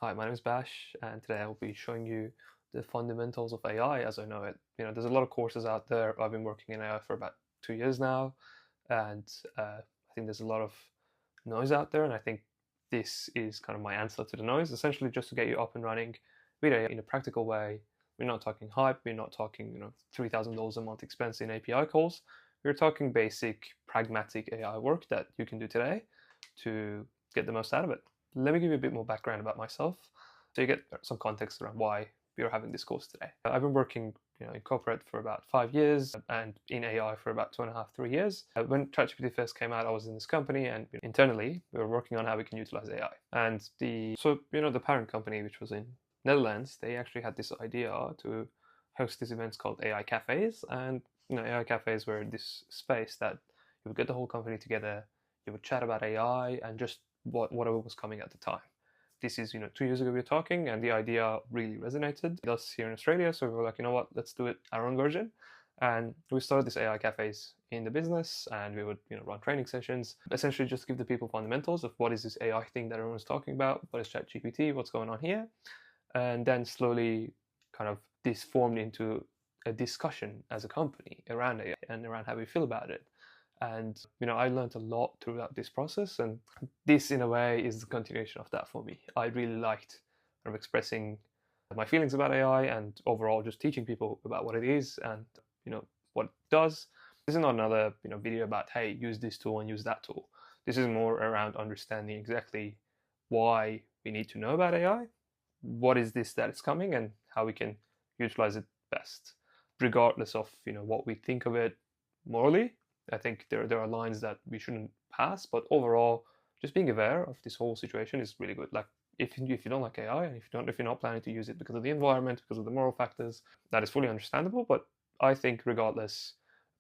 Hi, my name is Bash, and today I'll be showing you the fundamentals of AI as I know it. There's a lot of courses out there. I've been working in AI for about 2 years now, and I think there's a lot of noise out there, and I think this is kind of my answer to the noise, essentially just to get you up and running with AI in a practical way. We're not talking hype, we're not talking, $3,000 a month expense in API calls. We're talking basic, pragmatic AI work that you can do today to get the most out of it. Let me give you a bit more background about myself so you get some context around why we are having this course today. I've been working in corporate for about 5 years and in AI for about 2.5, 3 years. When ChatGPT first came out, I was in this company, and internally we were working on how we can utilize AI. And the parent company, which was in Netherlands, they actually had this idea to host these events called AI cafes. And AI cafes were this space that you would get the whole company together, you would chat about AI and just whatever was coming at the time. This is 2 years ago we were talking, and the idea really resonated with us here in Australia. So we were like, you know what, let's do it our own version. And we started this AI cafes in the business, and we would run training sessions, essentially just give the people fundamentals of what is this AI thing that everyone's talking about, what is ChatGPT, what's going on here, and then slowly kind of this formed into a discussion as a company around AI and around how we feel about it. And I learned a lot throughout this process, and this in a way is the continuation of that for me. I really liked kind of expressing my feelings about AI and overall just teaching people about what it is and what it does. This is not another video about, hey, use this tool and use that tool. This is more around understanding exactly why we need to know about AI, what is this that is coming, and how we can utilize it best, regardless of what we think of it morally. I think there are lines that we shouldn't pass, but overall, just being aware of this whole situation is really good. Like if you don't like AI, and if you're not planning to use it because of the environment, because of the moral factors, that is fully understandable. But I think regardless,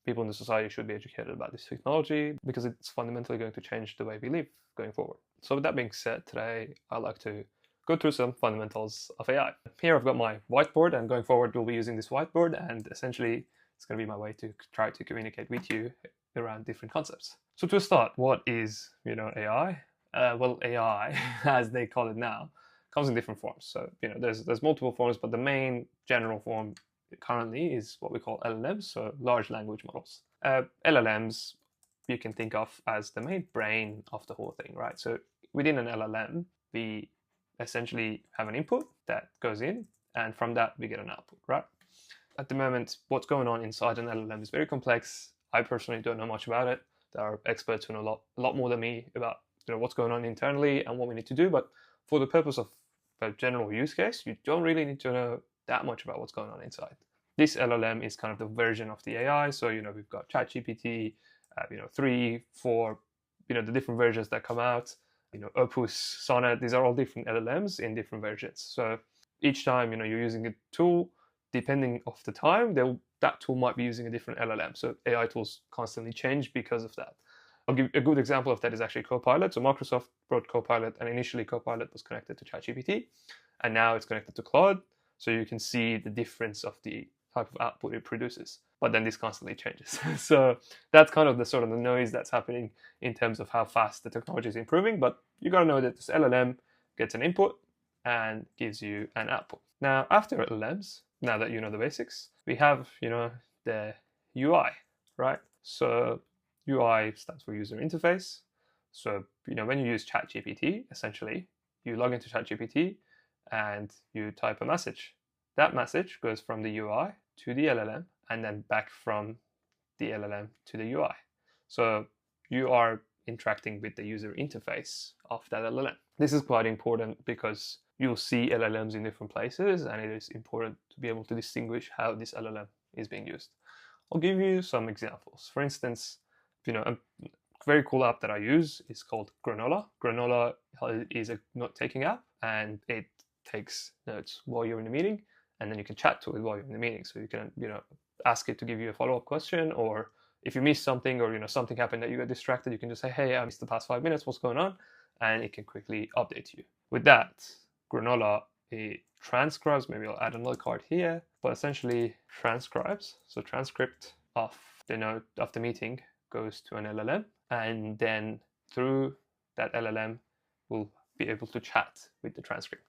people in the society should be educated about this technology because it's fundamentally going to change the way we live going forward. So with that being said, today I'd like to go through some fundamentals of AI. Here I've got my whiteboard, and going forward we'll be using this whiteboard, and essentially it's going to be my way to try to communicate with you around different concepts. So to start, what is AI? Well, AI, as they call it now, comes in different forms. So there's multiple forms, but the main general form currently is what we call LLMs, so large language models. LLMs you can think of as the main brain of the whole thing, right? So within an LLM, we essentially have an input that goes in, and from that we get an output, right? At the moment, what's going on inside an LLM is very complex. I personally don't know much about it. There are experts who know a lot more than me about what's going on internally and what we need to do. But for the purpose of a general use case, you don't really need to know that much about what's going on inside. This LLM is kind of the version of the AI. So we've got ChatGPT, 3, 4, the different versions that come out. Opus, Sonnet. These are all different LLMs in different versions. So each time you're using a tool, depending of the time, that tool might be using a different LLM. So AI tools constantly change because of that. I'll give a good example of that is actually Copilot. So Microsoft brought Copilot, and initially Copilot was connected to ChatGPT, and now it's connected to Claude. So you can see the difference of the type of output it produces. But then this constantly changes. So that's kind of the sort of the noise that's happening in terms of how fast the technology is improving. But you got to know that this LLM gets an input and gives you an output. Now, after LLMs, now that you know the basics, we have the UI, right? So UI stands for user interface. So when you use ChatGPT, essentially you log into ChatGPT and you type a message. That message goes from the UI to the LLM, and then back from the LLM to the UI. So you are interacting with the user interface of that LLM. This is quite important because you'll see LLMs in different places, and it is important to be able to distinguish how this LLM is being used. I'll give you some examples. For instance, a very cool app that I use is called Granola. Granola is a note-taking app, and it takes notes while you're in the meeting, and then you can chat to it while you're in the meeting. So you can ask it to give you a follow-up question, or if you miss something or something happened that you got distracted, you can just say, hey, I missed the past 5 minutes, what's going on? And it can quickly update you. With that, Granola, it transcribes, maybe I'll add another card here, but essentially transcribes. So transcript of the note of the meeting goes to an LLM, and then through that LLM we'll be able to chat with the transcript.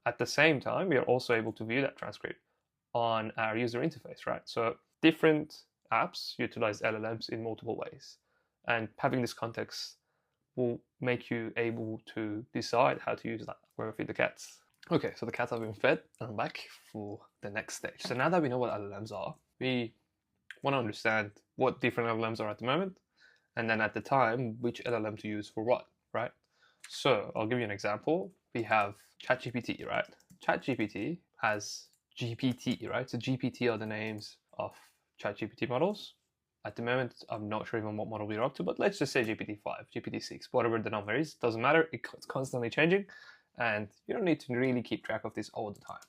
at the same time, we are also able to view that transcript on our user interface, right? So different apps utilize LLMs in multiple ways. And having this context will make you able to decide how to use that. Where we feed the cats. Okay, so the cats have been fed, and I'm back for the next stage. So now that we know what LLMs are, we want to understand what different LLMs are at the moment, and then at the time, which LLM to use for what, right? So I'll give you an example. We have ChatGPT, right? ChatGPT has GPT, right? So GPT are the names of ChatGPT models. At the moment, I'm not sure even what model we're up to, but let's just say GPT-5, GPT-6, whatever the number is, doesn't matter. It's constantly changing, and you don't need to really keep track of this all the time.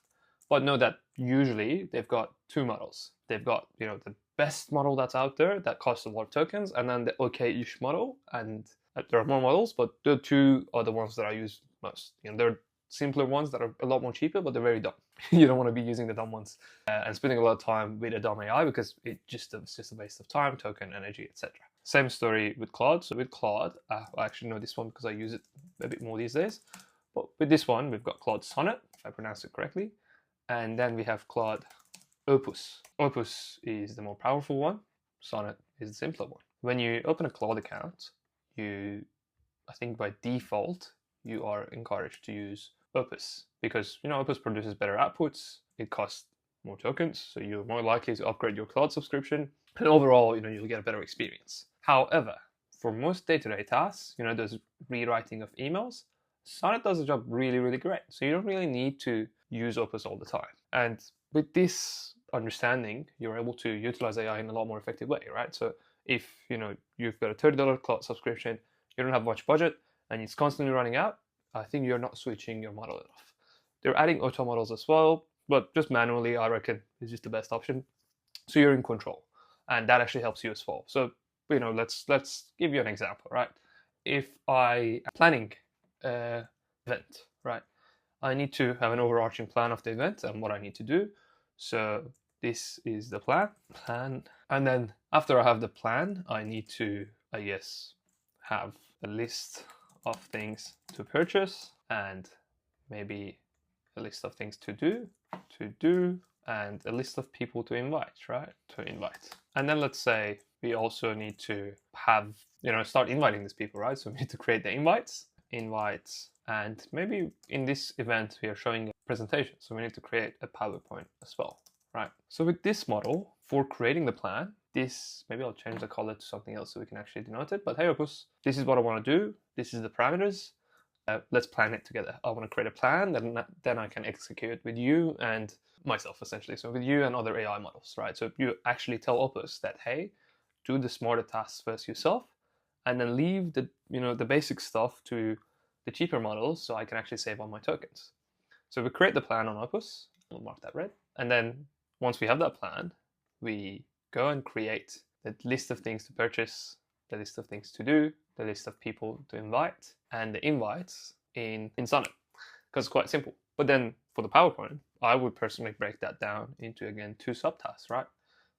But know that usually they've got two models. They've got, the best model that's out there that costs a lot of tokens, and then the okay-ish model. And there are more models, but the two are the ones that I use most. There are simpler ones that are a lot more cheaper, but they're very dumb. You don't want to be using the dumb ones and spending a lot of time with a dumb AI, because it's just a waste of time, token, energy, etc. Same story with Claude. So with Claude, I actually know this one because I use it a bit more these days. But with this one, we've got Claude Sonnet, if I pronounce it correctly. And then we have Claude Opus. Opus is the more powerful one. Sonnet is the simpler one. When you open a Claude account, I think by default, you are encouraged to use Opus, because Opus produces better outputs, it costs more tokens, so you're more likely to upgrade your Claude subscription, and overall, you'll get a better experience. However, for most day-to-day tasks, those rewriting of emails, Sonnet does the job really, really great. So you don't really need to use Opus all the time. And with this understanding, you're able to utilize AI in a lot more effective way, right? So if you've got a $30 Claude subscription, you don't have much budget, and it's constantly running out, I think you're not switching your model enough. They're adding auto models as well, but just manually, I reckon, is just the best option. So you're in control, and that actually helps you as well. So let's give you an example, right? If I am planning an event, right, I need to have an overarching plan of the event and what I need to do. So this is the plan, and then after I have the plan, I need to, I guess, have a list of things to purchase, and maybe a list of things to do, and a list of people to invite, right? And then let's say we also need to have, start inviting these people, right? So we need to create the invites, and maybe in this event we are showing a presentation, so we need to create a PowerPoint as well, right? So with this model, for creating the plan, maybe I'll change the color to something else so we can actually denote it. But hey, Opus, this is what I want to do. This is the parameters. Let's plan it together. I want to create a plan that then I can execute with you and myself, essentially. So with you and other AI models, right? So you actually tell Opus that, hey, do the smarter tasks first yourself, and then leave the basic stuff to the cheaper models, so I can actually save on my tokens. So we create the plan on Opus. We'll mark that red. And then once we have that plan, we go and create the list of things to purchase, the list of things to do, the list of people to invite, and the invites in Sonnet, because it's quite simple. But then for the PowerPoint, I would personally break that down into, again, two subtasks, right?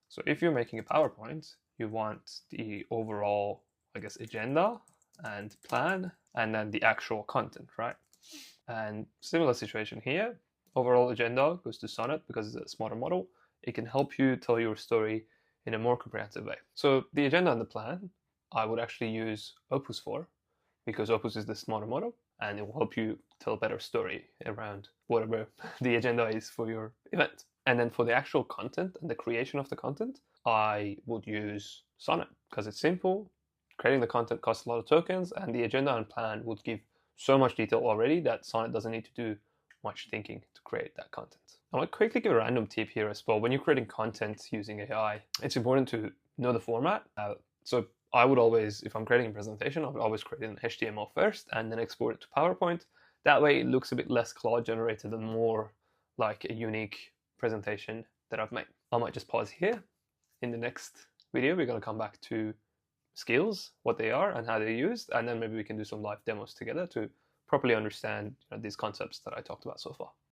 So if you're making a PowerPoint, you want the overall, I guess, agenda and plan, and then the actual content, right? And similar situation here. Overall agenda goes to Sonnet because it's a smarter model. It can help you tell your story in a more comprehensive way. So the agenda and the plan, I would actually use Opus for, because Opus is the smarter model, and it will help you tell a better story around whatever the agenda is for your event. And then for the actual content and the creation of the content, I would use Sonnet because it's simple. Creating the content costs a lot of tokens, and the agenda and plan would give so much detail already that Sonnet doesn't need to do much thinking to create that content. I want to quickly give a random tip here as well. When you're creating content using AI, it's important to know the format. So I would always, if I'm creating a presentation, I would always create it in HTML first and then export it to PowerPoint. That way it looks a bit less Claude generated and more like a unique presentation that I've made. I might just pause here. In the next video, we're going to come back to skills, what they are and how they're used, and then maybe we can do some live demos together to properly understand these concepts that I talked about so far.